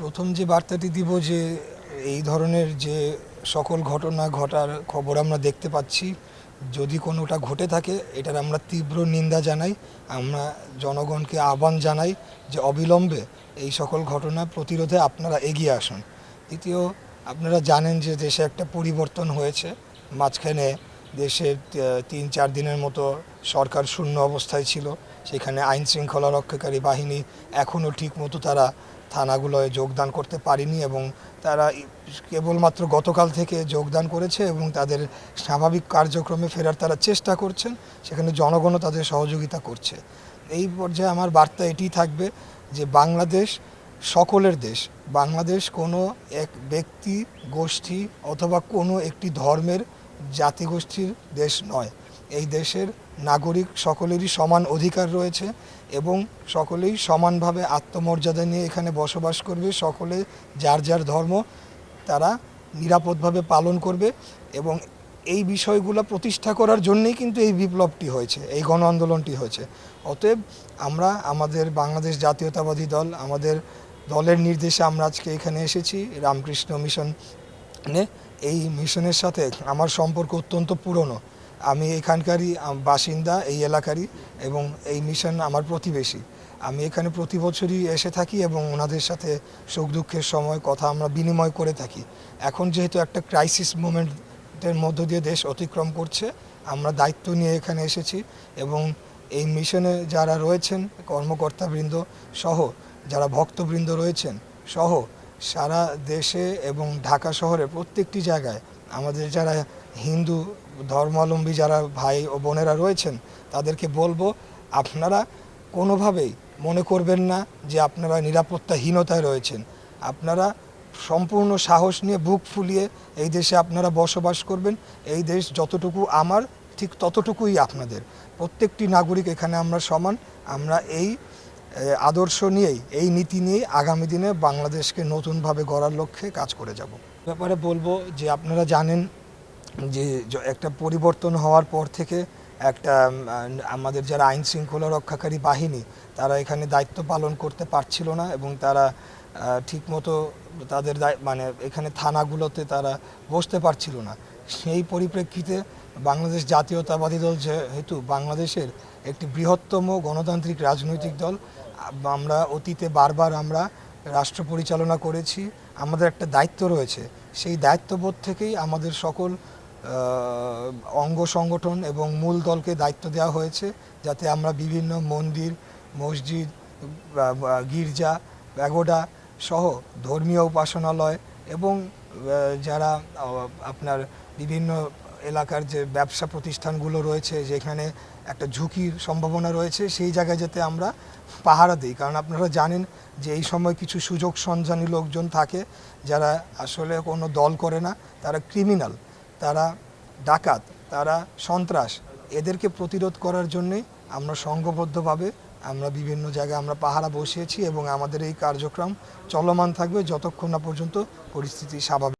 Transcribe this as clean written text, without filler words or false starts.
প্রথম যে বার্তাটি দিব যে এই ধরনের যে সকল ঘটনা ঘটার খবর আমরা দেখতে পাচ্ছি, যদি কোনোটা ঘটে থাকে এটার আমরা তীব্র নিন্দা জানাই। আমরা জনগণকে আহ্বান জানাই যে অবিলম্বে এই সকল ঘটনা প্রতিরোধে আপনারা এগিয়ে আসুন। দ্বিতীয়, আপনারা জানেন যে দেশে একটা পরিবর্তন হয়েছে। মাঝখানে দেশের 3-4 দিনের মতো সরকার শূন্য অবস্থায় ছিল। সেখানে আইন শৃঙ্খলা রক্ষাকারী বাহিনী এখনও ঠিক মতো তারা থানাগুলোয় যোগদান করতে পারেনি এবং তারা কেবলমাত্র গতকাল থেকে যোগদান করেছে এবং তাদের স্বাভাবিক কার্যক্রমে ফেরার তারা চেষ্টা করছেন। সেখানে জনগণও তাদের সহযোগিতা করছে। এই পর্যায়ে আমার বার্তা এটি থাকবে যে বাংলাদেশ সকলের দেশ। বাংলাদেশ কোনো এক ব্যক্তি, গোষ্ঠী অথবা কোনো একটি ধর্মের জাতিগোষ্ঠীর দেশ নয়। এই দেশের নাগরিক সকলেরই সমান অধিকার রয়েছে এবং সকলেই সমানভাবে আত্মমর্যাদা নিয়ে এখানে বসবাস করবে। সকলে যার যার ধর্ম তারা নিরাপদভাবে পালন করবে এবং এই বিষয়গুলো প্রতিষ্ঠা করার জন্যই কিন্তু এই বিপ্লবটি হয়েছে, এই গণ আন্দোলনটি হয়েছে। অতএব আমরা আমাদের বাংলাদেশ জাতীয়তাবাদী দল, আমাদের দলের নির্দেশে আমরা আজকে এখানে এসেছি রামকৃষ্ণ মিশনে। এই মিশনের সাথে আমার সম্পর্ক অত্যন্ত পুরনো। আমি এখানকারই বাসিন্দা, এই এলাকারই, এবং এই মিশন আমার প্রতিবেশী। আমি এখানে প্রতি বছরই এসে থাকি এবং ওনাদের সাথে সুখ দুঃখের সময় কথা আমরা বিনিময় করে থাকি। এখন যেহেতু একটা ক্রাইসিস মোমেন্টের মধ্য দিয়ে দেশ অতিক্রম করছে, আমরা দায়িত্ব নিয়ে এখানে এসেছি এবং এই মিশনে যারা রয়েছেন কর্মকর্তাবৃন্দ সহ, যারা ভক্তবৃন্দ রয়েছেন সহ, সারা দেশে এবং ঢাকা শহরে প্রত্যেকটি জায়গায় আমাদের যারা হিন্দু ধর্মাবলম্বী যারা ভাই ও বোনেরা রয়েছেন তাদেরকে বলবো, আপনারা কোনোভাবেই মনে করবেন না যে আপনারা নিরাপত্তাহীনতায় রয়েছেন। আপনারা সম্পূর্ণ সাহস নিয়ে বুক ফুলিয়ে এই দেশে আপনারা বসবাস করবেন। এই দেশ যতটুকু আমার, ঠিক ততটুকুই আপনাদের। প্রত্যেকটি নাগরিক এখানে আমরা সমান। আমরা এই আদর্শ নিয়েই, এই নীতি নিয়েই আগামী দিনে বাংলাদেশকে নতুনভাবে গড়ার লক্ষ্যে কাজ করে যাব। ব্যাপারে বলবো যে আপনারা জানেন যে একটা পরিবর্তন হওয়ার পর থেকে একটা আমাদের যারা আইন শৃঙ্খলা রক্ষাকারী বাহিনী তারা এখানে দায়িত্ব পালন করতে পারছিল না এবং তারা ঠিকমতো তাদের মানে এখানে থানাগুলোতে তারা বসতে পারছিল না। সেই পরিপ্রেক্ষিতে বাংলাদেশ জাতীয়তাবাদী দল যেহেতু বাংলাদেশের একটি বৃহত্তম গণতান্ত্রিক রাজনৈতিক দল, আমরা অতীতে বারবার আমরা রাষ্ট্র পরিচালনা করেছি, আমাদের একটা দায়িত্ব রয়েছে। সেই দায়িত্ববোধ থেকেই আমাদের সকল অঙ্গ সংগঠন এবং মূল দলকে দায়িত্ব দেওয়া হয়েছে যাতে আমরা বিভিন্ন মন্দির, মসজিদ, গির্জা, প্যাগোডা সহ ধর্মীয় উপাসনালয় এবং যারা আপনার বিভিন্ন এলাকার যে ব্যবসা প্রতিষ্ঠানগুলো রয়েছে যেখানে একটা ঝুঁকির সম্ভাবনা রয়েছে, সেই জায়গায় যাতে আমরা পাহারা দিই। কারণ আপনারা জানেন যে এই সময় কিছু সুযোগ সন্ধানী লোকজন থাকে যারা আসলে কোনো দল করে না, তারা ক্রিমিনাল, তারা ডাকাত, তারা সন্ত্রাস। এদেরকে প্রতিরোধ করার জন্যে আমরা সংঘবদ্ধভাবে আমরা বিভিন্ন জায়গায় আমরা পাহারা বসিয়েছি এবং আমাদের এই কার্যক্রম চলমান থাকবে যতক্ষণ না পর্যন্ত পরিস্থিতি স্বাভাবিক